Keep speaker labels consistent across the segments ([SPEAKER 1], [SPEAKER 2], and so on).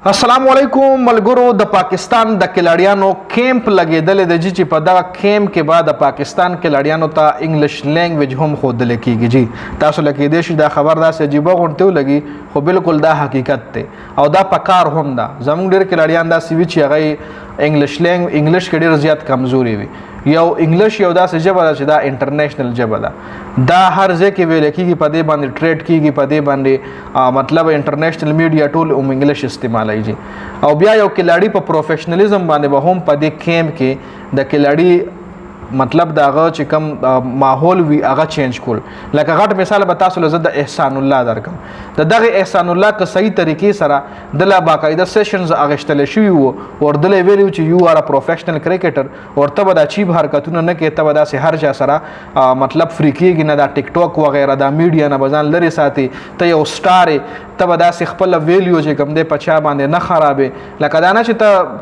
[SPEAKER 1] السلام علیکم ملګرو. د پاکستان د کلاړیانو کیمپ لګیدل د جی چې په دغه کیمپ کې بعد د پاکستان کلاړیانو ته انګلیش لینګویج هم خودل کیږي. جی تاسو لکه دې شي دا خبر دا سه عجیب غونټو لګي خو بالکل دا حقیقت ته او دا پکار هم دا زموږ ډیر کلاړیان دا سی وی چې هغه انګلیش کې ډیر زیات کمزوري وي. یو انګلیش یو داسې ژبه ده چې دا انټرنیشنل ژبه ده، دا هر ځای کې ویل کېږي، په دې باندې ټریډ کېږي، په دې باندې مطلب انټرنیشنل میډیا ټول انګلیش استعمالوي. او بیا یو کلاړي په پروفیشنلیزم باندې به هم په دې کیمپ کې د کلاړي مطلب دا هغه چې کوم ماحول وي هغه چینج کول. لکه غټ مثال به تاسو له زه د احسان الله درکم. د دغه احسان الله که صحیح طریقې سره د لا باقاعده سیشنز اغشتل شوي وو ورته ویلو چې یو ار پروفیشنل کرکټر ورته به دا چیب حرکتونه نه کوي، ته به داسې هر چا سره مطلب فری کېږي نه، دا ټیک ټاک وغیره دا میډیا نه به ځان لرې ساتي، ته یو سټار یې، ته به داسې خپل ویلیو چې کوم دی په چا باندې نه خرابې. لکه دا نه چې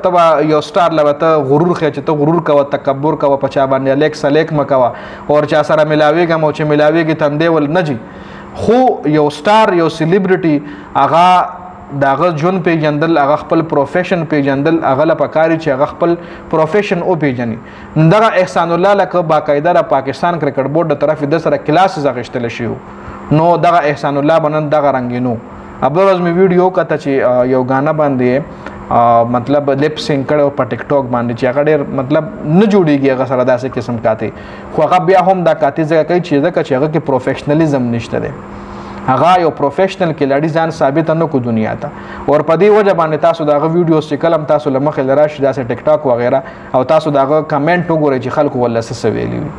[SPEAKER 1] ته به یو سټار له ته غرور ښیې چې ته غرور کوه، تکبر کوه په چا باندې لیک مکوه اور چا سره ملاویږم او چې ملاویږي تندې ول نه جي. خو یو سټار یو سلیبریټي هغه دغه ژوند پیژندل، هغه خپل پروفیشن پیژندل، هغه له پکاري چې هغه خپل پروفیشن او پیژني. دغه احسان الله لکه باقاعده د پاکستان کرکټ بورډ د طرف د سره کلاسز اغشتل شي، نو دغه احسان الله بنن دغه رنگینو ابروز می ویډیو کته چې یو غانا باندې مطلب لپ سینګ کړو په ټیک ټاک باندې چې هغه ډېر مطلب نه جوړیږي هغه سره داسې قسم کاته، خو هغه بیا هم دا کاته ځکه کوي چې هغه کې پروفیشنلیزم نشته دی، هغه یو پروفیشنل کلاړي ځان ثابت نه کو دنیا ته. اور په دې وجه باندې تاسو دغه ویډیوز چې کلم تاسو لمخې لراشي داسې ټیک ټاک وغیرہ او تاسو دغه کمنټ وګورئ چې خلکو ولله څه ویلي وي،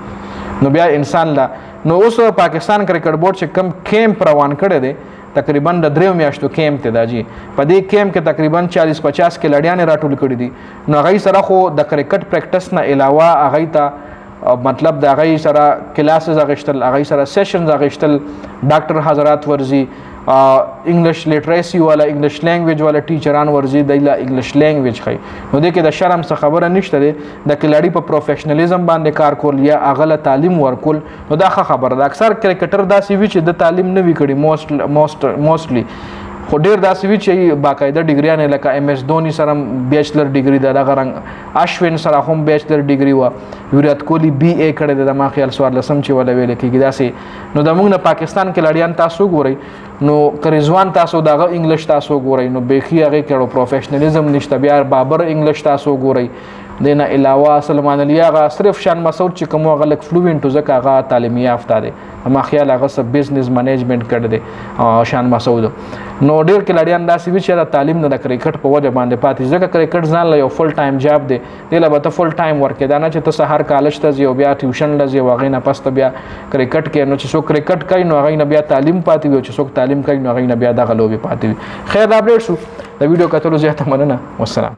[SPEAKER 1] نو بیا انسان لا نو اوس پاکستان کرکټ بورډ چې کم کیمپ روان کړی دی تقریبا د 3 میاشتو کیمپ ته دا جی په دې کیمپ کې تقریبا 40-50 کلاړیان راټول کړي دي. نو هغه سره خو د کرکټ پریکټس نه علاوه هغه ته مطلب د هغه سره کلاسز اغشتل، هغه سره سیشنز اغشتل، ډاکټر حضرات ورزي، انګلیش لیټریسي والا انګلیش لینګویج والا ټیچران ورزي د انګلیش لینګویج خي. نو دې کې د شرم څه خبره نشته ده، د کلاړي په پروفیشنلیزم باندې کار کول یا اغله تعلیم ورکول نو دا خبره ده. اکثر کرکټر داسې وی چې د تعلیم نه وی کړي موستلی، خو ډیر داسې وی چې باقاعده ډیګریان لکه ایم ایس دونی سره بیچلر ډیګری ده، دغه رنګ اشوین سره هم بیچلر ډیګری و، ویرات کوهلی بی ای کړی د ما خیال سوار لسم چې ولا ویل کېږي داسې. نو د موږ نه پاکستان کې لړیان تاسو ګورئ، نو کرزوان تاسو دغه انګلیش تاسو ګورئ، نو بیخي هغه کړو پروفیشنلیزم نشته. بیا بابر انګلیش تاسو ګورئ، دینه علاوه سلمان علی هغه صرف شان مسعود چې کوم هغه لک فلوئنټ زکه هغه تعلیمي یافته دی، ما خیال هغه سب بزنس مینجمنت کړی دی شان مسعود. نو ډیر کلاړیان داسې وی چې د تعلیم نه د کرکټ په وجه باندې پاتې ځکه کرکټ ځان له یو فل ټایم جاب دی، دله به ته فل ټایم ورکې دا نه چې ته سهار کالج ته ځې او بیا ټیوشن لځې او هغې نه پس ته بیا کرکټ کې. نو چې څوک کرکټ کوي نو هغې نه بیا تعلیم پاتې وي، او چې څوک تعلیم کوي نو هغې نه بیا دغه لوبې پاتې وي. خیر دا اپډیټ شو د ویډیو کتلو زیاته مننه، والسلام.